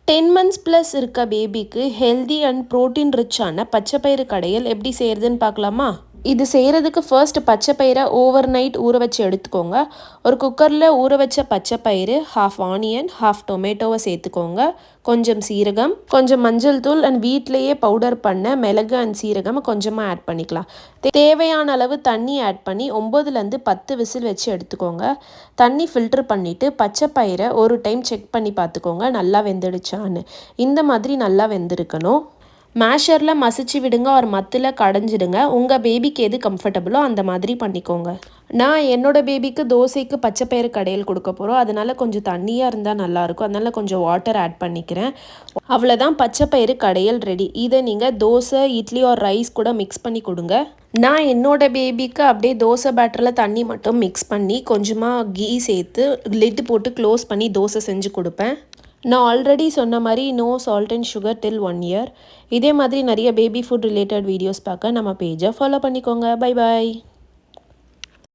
10 months plus இருக்க பேபிக்கு healthy and protein ரிச்சான பச்சைப்பயிறு கடையல் எப்படி செய்கிறதுன்னு பார்க்கலாமா? இது செய்கிறதுக்கு ஃபர்ஸ்ட் பச்சைப்பயிரை ஓவர் நைட் ஊற வச்சு எடுத்துக்கோங்க. ஒரு குக்கரில் ஊற வச்ச பச்சைப்பயிறு, ஹாஃப் ஆனியன், ஹாஃப் டொமேட்டோவை சேர்த்துக்கோங்க. கொஞ்சம் சீரகம், கொஞ்சம் மஞ்சள் தூள் அண்ட் வீட்டிலையே பவுடர் பண்ண மிளகு அண்ட் சீரகம் கொஞ்சமாக ஆட் பண்ணிக்கலாம். தேவையான அளவு தண்ணி ஆட் பண்ணி 9லேருந்து 10 விசில் வச்சு எடுத்துக்கோங்க. தண்ணி ஃபில்டர் பண்ணிவிட்டு பச்சைப்பயிரை ஒரு டைம் செக் பண்ணி பார்த்துக்கோங்க நல்லா வெந்துடுச்சான்னு. இந்த மாதிரி நல்லா வெந்திருக்கணும். மேஷரில் மசிச்சு விடுங்க, ஒரு மத்தில் கடைஞ்சிடுங்க. உங்கள் பேபிக்கு எது கம்ஃபர்டபுளோ அந்த மாதிரி பண்ணிக்கோங்க. நான் என்னோடய பேபிக்கு தோசைக்கு பச்சைப்பயிறு கடையல் கொடுக்க போகிறோம். அதனால் கொஞ்சம் தண்ணியாக இருந்தால் நல்லாயிருக்கும். அதனால் கொஞ்சம் வாட்டர் ஆட் பண்ணிக்கிறேன். அவ்வளோதான், பச்சைப்பயிறு கடையல் ரெடி. இதை நீங்கள் தோசை, இட்லி ஒரு ரைஸ் கூட மிக்ஸ் பண்ணி கொடுங்க. நான் என்னோடய பேபிக்கு அப்படியே தோசை பேட்டரில் தண்ணி மட்டும் மிக்ஸ் பண்ணி கொஞ்சமாக கீ சேர்த்து லிட்டு போட்டு க்ளோஸ் பண்ணி தோசை செஞ்சு கொடுப்பேன். நான் ஆல்ரெடி சொன்ன மாதிரி no salt and sugar till 1 year. இதே மாதிரி நிறைய பேபி ஃபுட் ரிலேட்டட் வீடியோஸ் பார்க்க நம்ம பேஜை ஃபாலோ பண்ணிக்கோங்க. Bye bye.